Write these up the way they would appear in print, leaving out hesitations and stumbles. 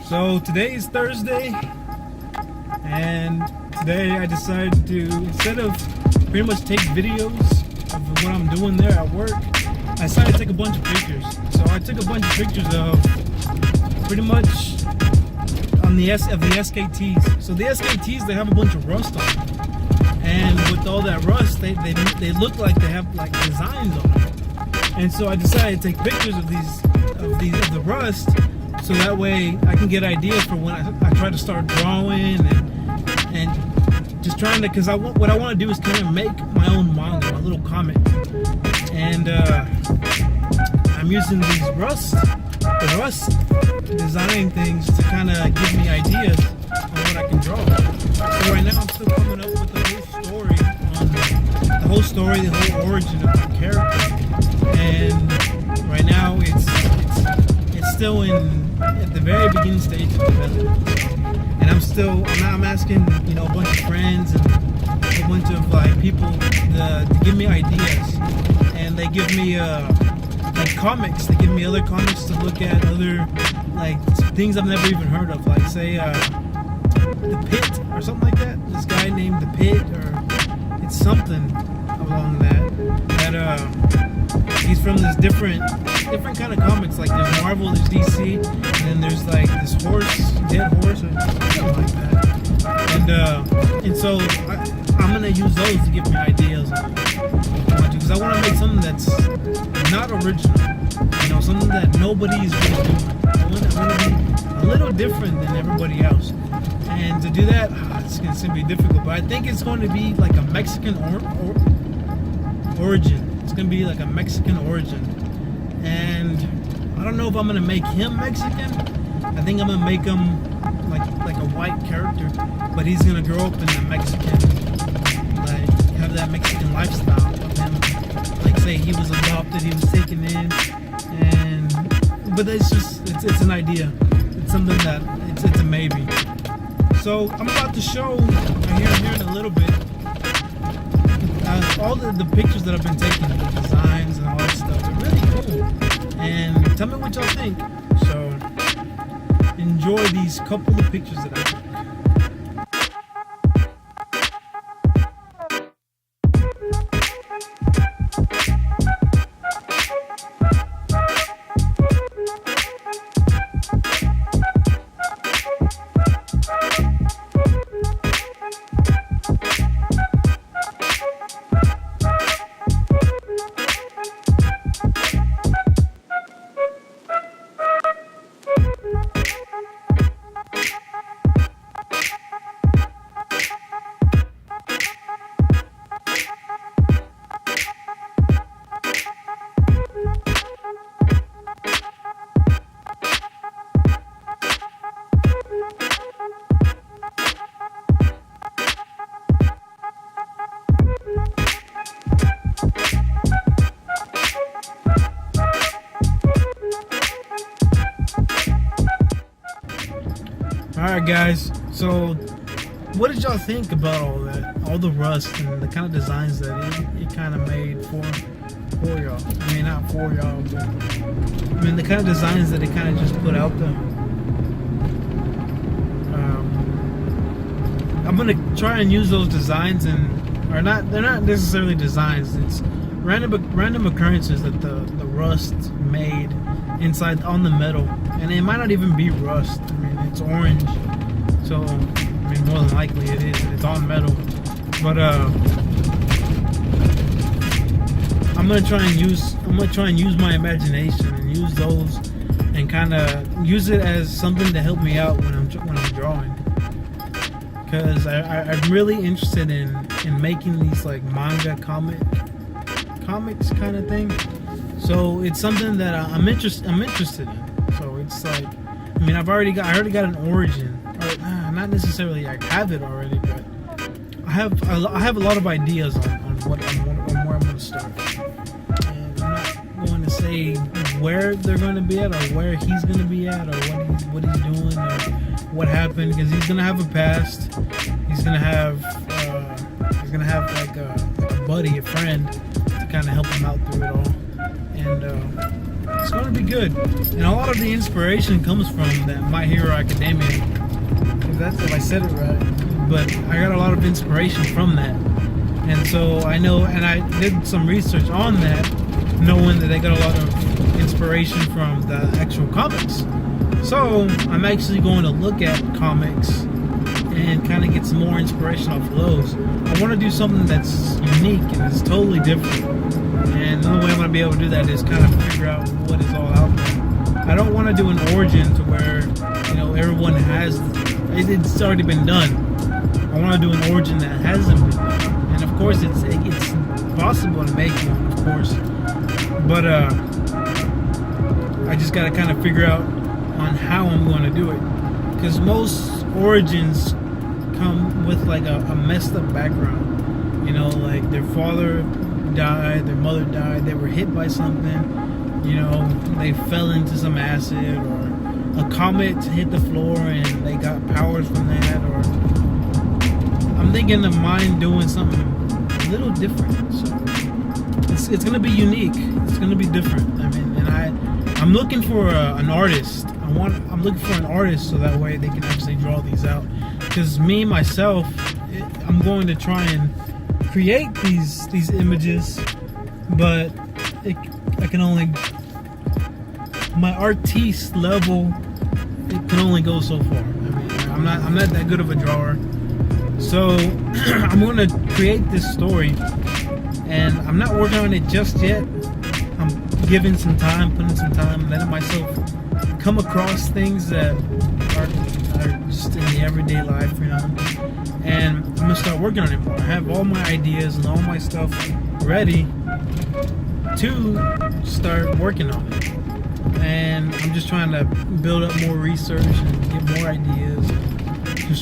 So today is Thursday, and today I decided to, instead of pretty much take videos of what I'm doing there at work, I decided to take a bunch of pictures. So I took a bunch of pictures of pretty much on the SKTs. So the SKTs, they have a bunch of rust on them, and with all that rust, they look like they have like designs on them. And so I decided to take pictures of the rust, so that way I can get ideas for when I try to start drawing and just trying to, because what I want to do is kind of make my own manga, my little comic. And I'm using these rust design things to kind of give me ideas on what I can draw. So right now I'm still coming up with the whole origin of my character. And right now it's still at the very beginning stage of development. And I'm asking, a bunch of friends and a bunch of like people to give me ideas, and they give me like comics. They give me other comics to look at, other like things I've never even heard of, like say The Pit or something like that. This guy named The Pit, or it's something along that he's from this different kind of comics. Like there's Marvel, there's DC, and then there's like this dead horse or something like that. And so I'm gonna use those to give me ideas on what I want to, because I want to make something that's not original, something that nobody's really doing. I want to be a little different than everybody else. And to do that, it's going to be difficult, but I think it's going to be like a Mexican origin. It's going to be like a Mexican origin. And I don't know if I'm going to make him Mexican. I think I'm going to make him like a white character, but he's going to grow up in the Mexican, like have that Mexican lifestyle of him. Like say he was adopted, he was taken in, but it's an idea. It's something that it's a maybe. So I'm about to show here in a little bit all the pictures that I've been taking, the designs and all that stuff. They're really cool. And tell me what y'all think. So enjoy these couple of pictures that I took. Alright guys, so what did y'all think about all that? All the rust and the kind of designs that it kind of made for y'all. I mean, not for y'all, but I mean the kind of designs that it kind of just put out there. I'm gonna try and use those designs, they're not necessarily designs. It's random occurrences that the rust made inside on the metal, and it might not even be rust. I mean, it's orange, so I mean more than likely it is. It's on metal, but I'm gonna try and use my imagination and use those and kind of use it as something to help me out when I'm drawing. Because I'm really interested in making these like manga comics kind of thing. So it's something that I'm interested in. So it's like, I mean, I already got an origin, or not necessarily I have it already, but I have a lot of ideas on where I'm going to start. And I'm not going to say where they're going to be at, or where he's going to be at, or what he's doing, or what happened, because he's going to have a past. He's going to have like a buddy, a friend, to kind of help him out through it all. And it's going to be good. And a lot of the inspiration comes from that My Hero Academia. If that's if I said it right. But I got a lot of inspiration from that. And so I know, and I did some research on that, knowing that they got a lot of inspiration from the actual comics. So I'm actually going to look at comics and kind of get some more inspiration off of those. I want to do something that's unique and it's totally different. And the only way I'm going to be able to do that is kind of figure out what is all out there. I don't want to do an origin to where, you know, everyone has, it's already been done. I want to do an origin that hasn't been done. And of course, it's possible to make one, of course. But I just got to kind of figure out on how I'm going to do it. Because most origins come with like a messed up background. You know, like their father died, their mother died, they were hit by something, you know, they fell into some acid, or a comet hit the floor and they got powers from that, or I'm thinking of mine doing something a little different. So it's gonna be unique, it's gonna be different. I mean, and I'm looking for an artist. I'm looking for an artist so that way they can actually draw these out. Because me myself, I'm going to try and create these images, but I can only, my artiste level, it can only go so far. I mean, I'm not that good of a drawer. So I'm going to create this story, and I'm not working on it just yet. I'm giving some time, putting some time, letting myself come across things that are just in the everyday life, you know. And I'm gonna start working on it more. I have all my ideas and all my stuff ready to start working on it. And I'm just trying to build up more research and get more ideas.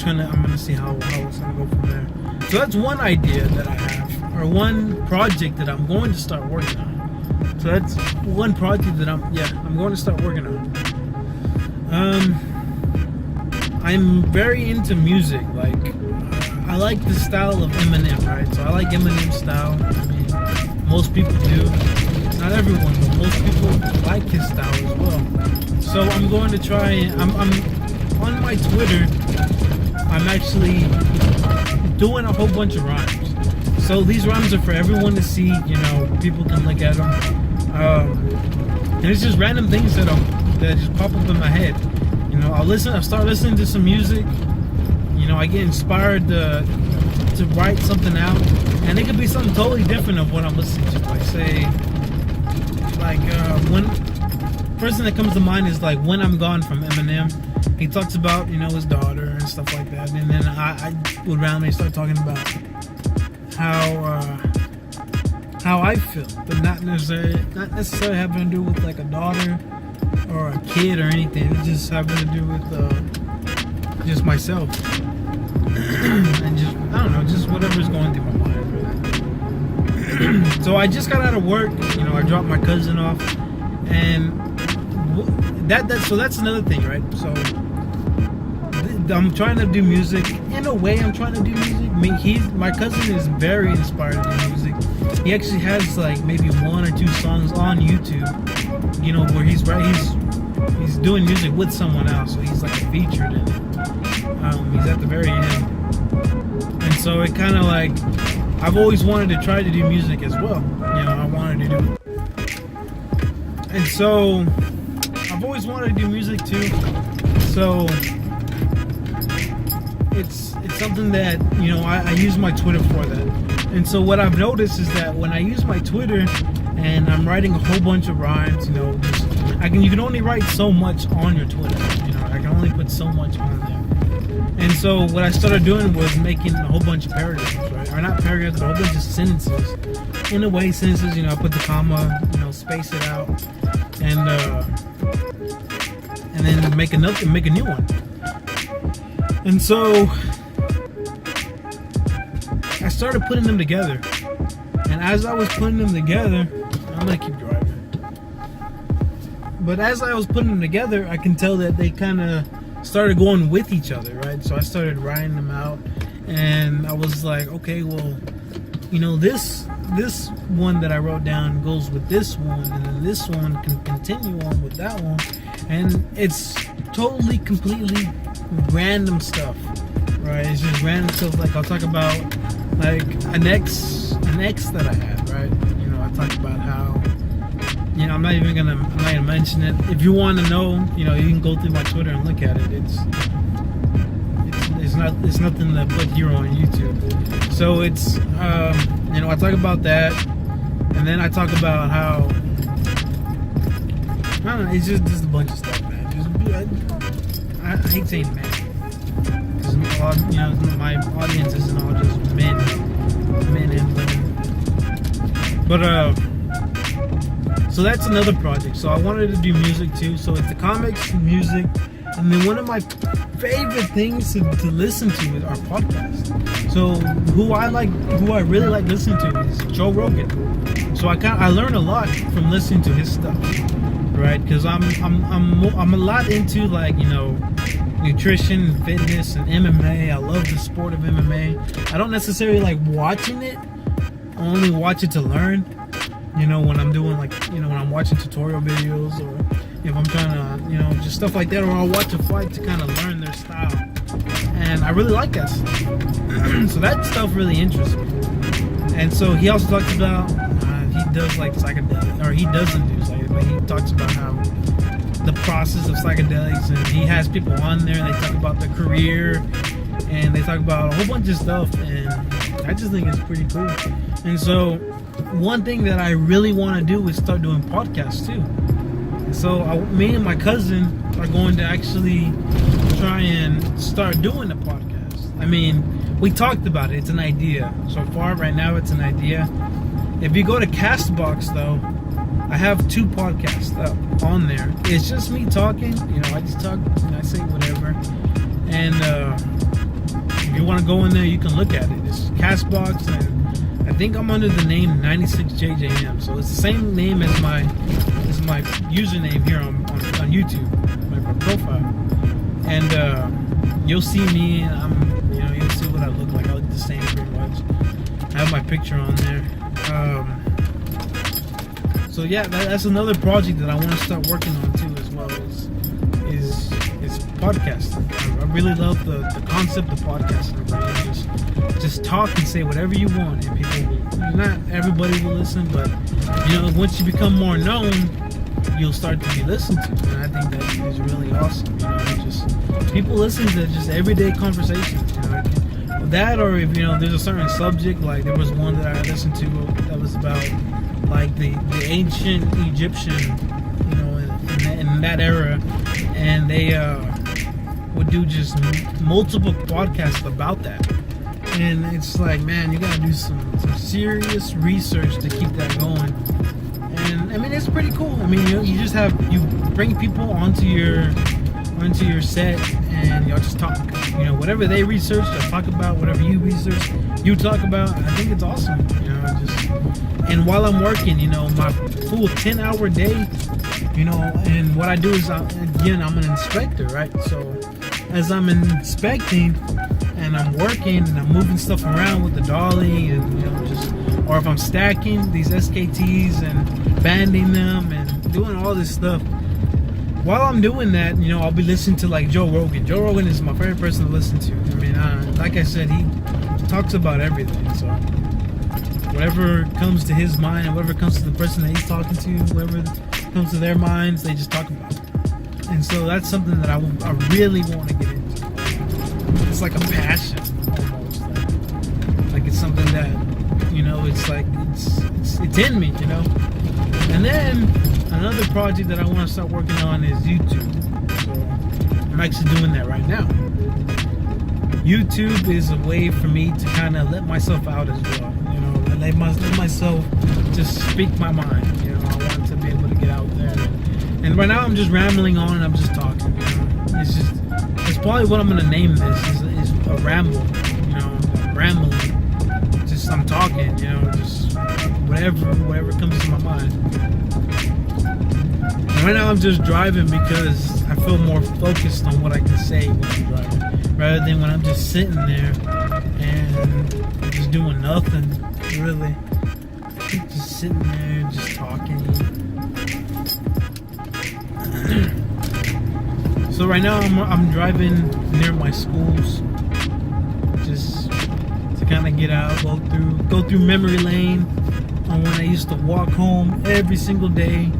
I'm gonna see how it's gonna go from there. So that's one idea that I have, or one project that I'm going to start working on. So that's one project that I'm going to start working on. I'm very into music. Like, I like the style of Eminem, right? So I like Eminem's style. I mean, most people do. Not everyone, but most people like his style as well. So I'm going to try. I'm on my Twitter. I'm actually doing a whole bunch of rhymes. So these rhymes are for everyone to see. You know, people can look at them. And it's just random things that just pop up in my head. You know, I'll start listening to some music. You know, I get inspired to write something out, and it could be something totally different of what I'm listening to. Like, say, one person that comes to mind is like "When I'm Gone" from Eminem. He talks about, you know, his daughter and stuff like that, and then I would randomly start talking about how I feel, but not necessarily having to do with like a daughter or a kid or anything. It's just having to do with just myself. And just, I don't know, just whatever's going through my mind, really. So I just got out of work, you know, I dropped my cousin off, and so that's another thing, right? So I'm trying to do music. In a way, I'm trying to do music. My cousin is very inspired to do music. He actually has like maybe 1 or 2 songs on YouTube, you know, where he's doing music with someone else, so he's like featured in it. He's at the very end. And so it kind of like, I've always wanted to try to do music as well. You know, I wanted to do it. And so I've always wanted to do music too. So it's something that, you know, I use my Twitter for that. And so what I've noticed is that when I use my Twitter and I'm writing a whole bunch of rhymes, you know, you can only write so much on your Twitter. You know, I can only put so much on there. And so what I started doing was making a whole bunch of paragraphs, right? Or not paragraphs, but a whole bunch of sentences. In a way, sentences, you know, I put the comma, you know, space it out, and then make a new one. And so I started putting them together. And as I was putting them together, I'm gonna keep driving. But as I was putting them together, I can tell that they kind of started going with each other, right? So I started writing them out, and I was like, okay, well, you know, this this one that I wrote down goes with this one, and then this one can continue on with that one, and it's totally, completely random stuff, right? It's just random stuff. Like I'll talk about like an ex that I had, right? You know, I talk about how, you know, I'm not gonna mention it. If you want to know, you know, you can go through my Twitter and look at it. It's nothing to put here on YouTube. So it's you know, I talk about that, and then I talk about how, I don't know, it's just a bunch of stuff, man. I hate saying man, because you know, my audience isn't all just men and women. But so that's another project. So I wanted to do music too. So it's the comics, music, and then one of my favorite things to listen to are podcasts. So who I really like listening to is Joe Rogan. So I learn a lot from listening to his stuff, right? Because I'm a lot into, like, you know, nutrition, fitness, and MMA. I love the sport of MMA. I don't necessarily like watching it. I only watch it to learn. You know, when I'm doing, like, you know, when I'm watching tutorial videos, or if I'm trying to, you know, just stuff like that, or I'll watch a fight to kind of learn their style. And I really like that stuff. So that stuff really interests me. And so he also talks about, he does like psychedelics, or he doesn't do psychedelics, but he talks about how the process of psychedelics, and he has people on there, and they talk about their career, and they talk about a whole bunch of stuff, and I just think it's pretty cool. And so one thing that I really want to do is start doing podcasts too. So me and my cousin are going to actually try and start doing the podcast. I mean, we talked about it. It's an idea. So far, right now, it's an idea. If you go to Castbox, though, I have 2 podcasts up on there. It's just me talking. You know, I just talk, and I say whatever. And if you want to go in there, you can look at it. It's Castbox, and I think I'm under the name 96JJM. So it's the same name as my username here on YouTube, my profile. And you'll see me, and you know, you'll see what I look like. I look the same pretty much. I have my picture on there. So yeah, that's another project that I want to start working on too, as well, is podcasting. I really love the concept of podcasting, where you just talk and say whatever you want, and not everybody will listen, but you know, once you become more known, you'll start to be listened to, and I think that is really awesome. You know, just people listen to just everyday conversations, you know, that, or if, you know, there's a certain subject, like there was one that I listened to that was about, like, the ancient Egyptian, you know, in that era, and they would do just multiple podcasts about that. And it's like, man, you gotta do some serious research to keep that going. And I mean, it's pretty cool. I mean, you bring people onto your set, and y'all just talk. You know, whatever they research, they'll talk about. Whatever you research, you talk about. And I think it's awesome. You know, and while I'm working, you know, my full 10-hour day, you know, and what I do is, I'm an inspector, right? So as I'm inspecting and I'm working and I'm moving stuff around with the dolly, and, you know, or if I'm stacking these SKTs and banding them and doing all this stuff, while I'm doing that, you know, I'll be listening to, like, Joe Rogan. Joe Rogan is my favorite person to listen to. I mean, like I said, he talks about everything. So whatever comes to his mind, and whatever comes to the person that he's talking to, whatever comes to their minds, they just talk about it. And so that's something that I really want to get into. It's like a passion, almost. Like it's something that, you know, it's like it's in me, you know. And then another project that I want to start working on is YouTube. So I'm actually doing that right now. YouTube is a way for me to kind of let myself out as well, you know, and let myself just speak my mind. You know, I want to be able to get out there. And right now I'm just rambling on, and I'm just talking. You know, it's probably what I'm gonna name this is a ramble. You know, rambling. Just I'm talking. You know, just whatever comes to my mind. And right now I'm just driving because I feel more focused on what I can say when I'm driving, rather than when I'm just sitting there and just doing nothing, really. sitting there just talking. So right now I'm driving near my schools, just to kind of get out, go through memory lane on when I used to walk home every single day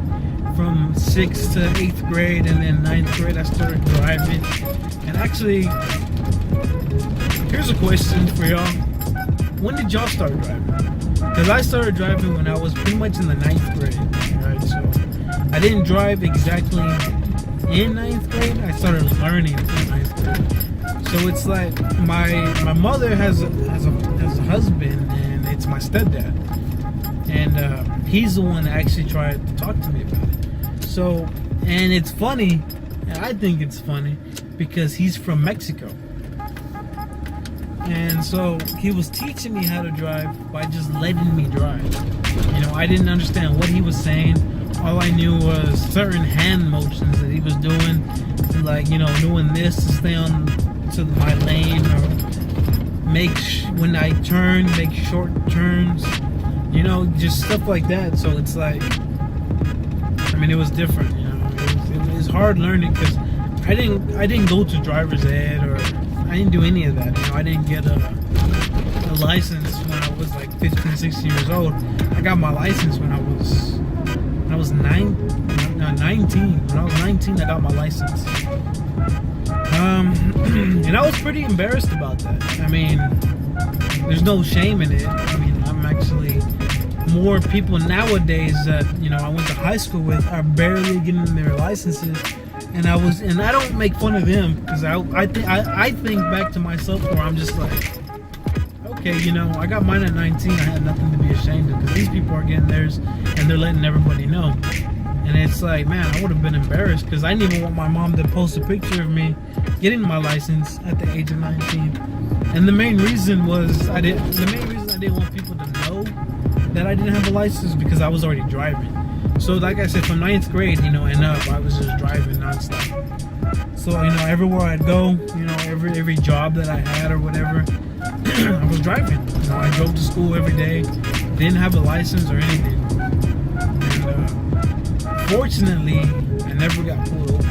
from 6th to 8th grade, and then 9th grade I started driving. And actually, here's a question for y'all: when did y'all start driving? Because I started driving when I was pretty much in the 9th grade, right? So I didn't drive exactly in 9th grade. I started learning in 9th grade. So it's like my mother has a husband, and it's my stepdad, and he's the one that actually tried to talk to me about it. So, and it's funny, and I think it's funny because he's from Mexico. And so he was teaching me how to drive by just letting me drive. You know, I didn't understand what he was saying. All I knew was certain hand motions that he was doing, like, you know, doing this to stay on to my lane, or when I turn, make short turns, you know, just stuff like that. So it's like, I mean, it was different, you know. It was hard learning because I didn't go to driver's ed, or I didn't do any of that. You know, I didn't get a license when I was like 15, 16 years old. I got my license when I was 19. When I was 19, I got my license. And I was pretty embarrassed about that. I mean, there's no shame in it. I mean, I'm actually, more people nowadays that, you know, I went to high school with are barely getting their licenses. And I don't make fun of them, because I think back to myself where I'm just like, okay, you know, I got mine at 19. I had nothing to be ashamed of, because these people are getting theirs and they're letting everybody know. And it's like, man, I would have been embarrassed, because I didn't even want my mom to post a picture of me getting my license at the age of 19. And the main reason I didn't want people to know that I didn't have a license, because I was already driving. So like I said, from 9th grade, you know, and up, I was just driving nonstop. So, you know, everywhere I'd go, you know, every job that I had or whatever, I was driving. You know, I drove to school every day, didn't have a license or anything. And fortunately, I never got pulled over.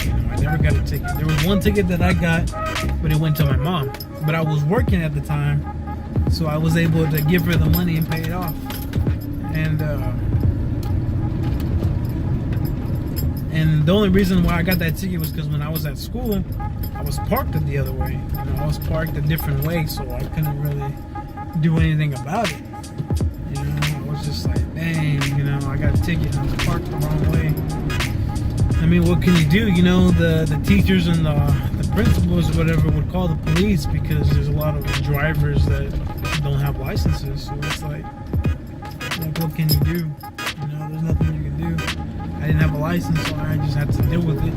You know, I never got a ticket. There was one ticket that I got, but it went to my mom. But I was working at the time, so I was able to give her the money and pay it off. And the only reason why I got that ticket was because when I was at school, I was parked the other way. You know, I was parked a different way, so I couldn't really do anything about it. You know, I was just like, dang, you know, I got a ticket and I was parked the wrong way. I mean, what can you do? You know, the teachers and the principals or whatever would call the police, because there's a lot of drivers that don't have licenses. So it's like what can you do? You know, there's nothing you can do. I didn't have a license, so I just had to deal with it.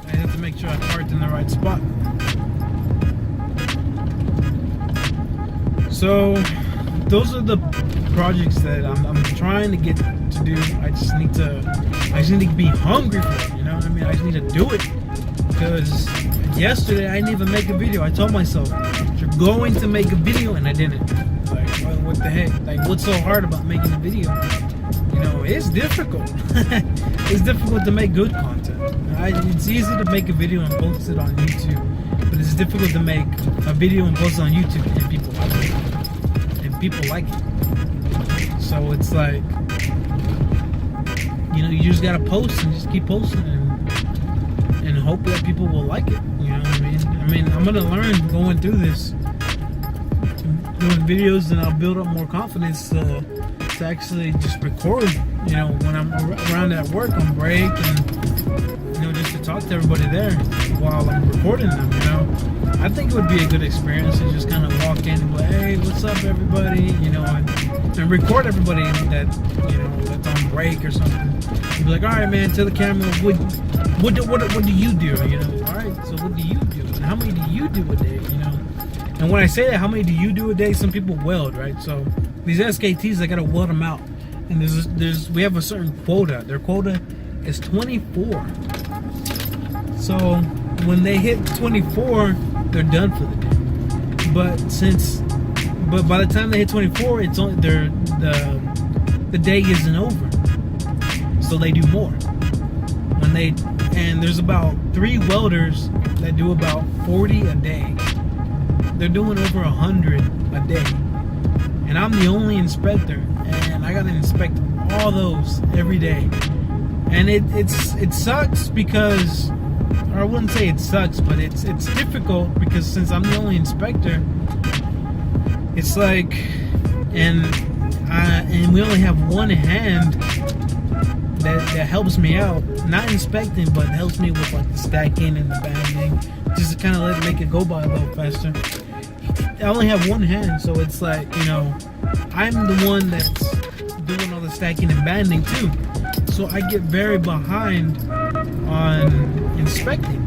I had to make sure I parked in the right spot. So those are the projects that I'm trying to get to do. I just need to be hungry for it, you know what I mean? I just need to do it. Because yesterday I didn't even make a video. I told myself, you're going to make a video, and I didn't. Like, what the heck? Like, what's so hard about making a video? You know, it's difficult. It's difficult to make good content. It's easy to make a video and post it on YouTube, but it's difficult to make a video and post it on YouTube and people like it. And people like it. So it's like, you know, you just gotta post and just keep posting and hope that people will like it. You know what I mean? I mean, I'm gonna learn going through this, doing videos, and I'll build up more confidence to actually just record, you know, when I'm around at work on break, and, you know, just to talk to everybody there while I'm recording them, you know. I think it would be a good experience to just kind of walk in and be like, hey, what's up, everybody, you know, and record everybody that, you know, that's on break or something. And be like, all right, man, tell the camera, what do you do, you know? All right, so what do you do? And how many do you do a day, you know? And when I say that, how many do you do a day? Some people weld, right? So these SKTs, I gotta weld them out, and we have a certain quota. Their quota is 24. So when they hit 24, they're done for the day. But by the time they hit 24, the day isn't over, so they do more. And there's about 3 welders that do about 40 a day. They're doing over 100 a day, and I'm the only inspector, and I gotta inspect all those every day. And it sucks because, or I wouldn't say it sucks, but it's difficult because since I'm the only inspector, it's like, and we only have one hand that helps me out, not inspecting, but helps me with like the stacking and the banding, just to kind of make it go by a little faster. I only have one hand, so it's like, you know, I'm the one that's doing all the stacking and banding too, so I get very behind on inspecting.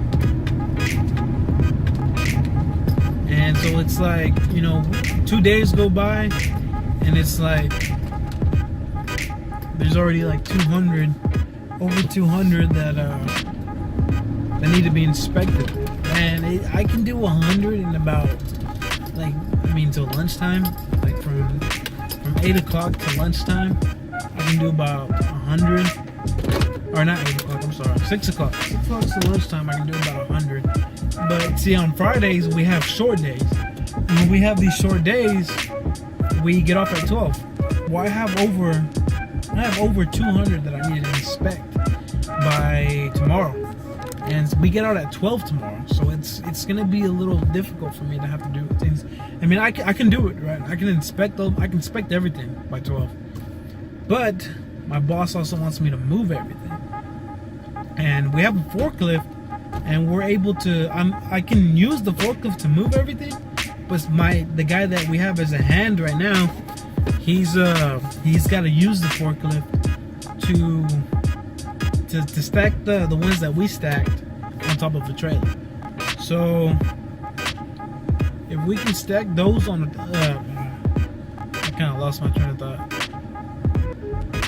And so it's like, you know, 2 days go by and it's like there's already like over 200 that need to be inspected. And I can do 100 in about, like, I mean, till lunchtime, like from 8 o'clock to lunchtime, I can do about 100, or not 8 o'clock, I'm sorry, 6 o'clock. 6 o'clock to lunchtime, I can do about 100. But see, on Fridays, we have short days. And when we have these short days, we get off at 12. Well, I have over 200 that I need to inspect by tomorrow. And we get out at 12 tomorrow, so it's gonna be a little difficult for me to have to do things. I mean, I can do it, right? I can inspect everything by 12. But my boss also wants me to move everything. And we have a forklift, and we're able to. I can use the forklift to move everything, but the guy that we have as a hand right now, he's got to use the forklift to stack the ones that we stacked on top of a trailer. So if we can stack those on I kind of lost my train of thought.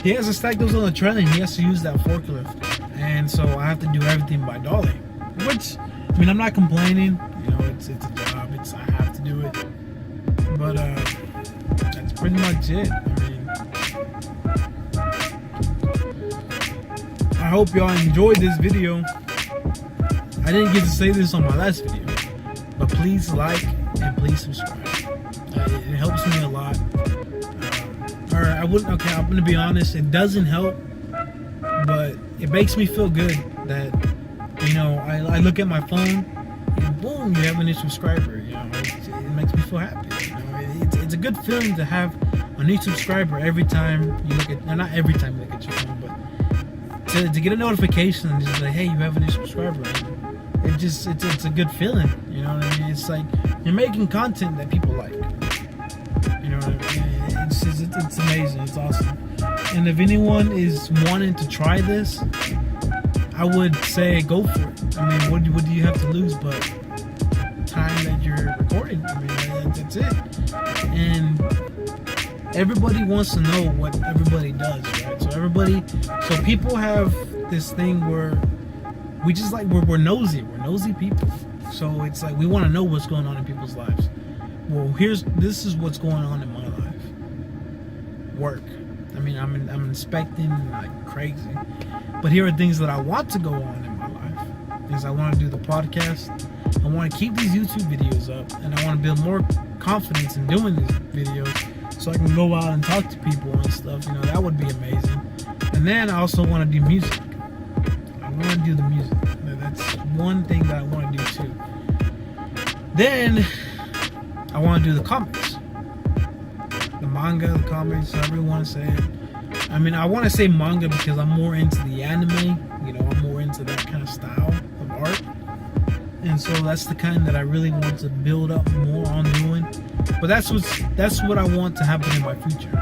He has to stack those on the trailer, and he has to use that forklift, and so I have to do everything by dolly. Which, I mean, I'm not complaining. You know, it's a job. I have to do it. But that's pretty much it. I mean, I hope y'all enjoyed this video. I didn't get to say this on my last video, but please like and please subscribe. It helps me a lot. Okay, I'm gonna be honest, it doesn't help, but it makes me feel good that, you know, I look at my phone and boom, you have a new subscriber. You know, it makes me feel happy. You know, it's a good feeling to have a new subscriber every time you look at, not every time you look at your phone, but to get a notification and just like, hey, you have a new subscriber. It's a good feeling. You know what I mean? It's like you're making content that people like. You know what I mean? It's amazing. It's awesome. And if anyone is wanting to try this, I would say go for it. I mean, what do you have to lose but time that you're recording? I mean, that's it. And everybody wants to know what everybody does, right? So people have this thing where we just like, we're nosy. We're nosy people. So it's like we want to know what's going on in people's lives. Well, this is what's going on in my life. Work. I mean, I'm inspecting like crazy. But here are things that I want to go on in my life. Is I want to do the podcast. I want to keep these YouTube videos up, and I want to build more confidence in doing these videos, so I can go out and talk to people and stuff. You know, that would be amazing. And then I also want to do music. I want to do the music. That's one thing that I want to do too. Then I want to do the comics, the manga, the comics, however you want to say it. I mean, I want to say manga because I'm more into the anime. You know, I'm more into that kind of style of art. And so that's the kind that I really want to build up more on doing. But that's what I want to happen in my future.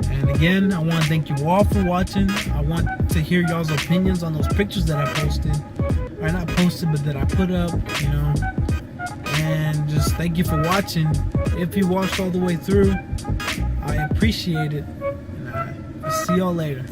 And again, I want to thank you all for watching. I want to hear y'all's opinions on those pictures that I posted. Or not posted, but that I put up, you know. And just thank you for watching. If you watched all the way through, I appreciate it. And I'll see y'all later.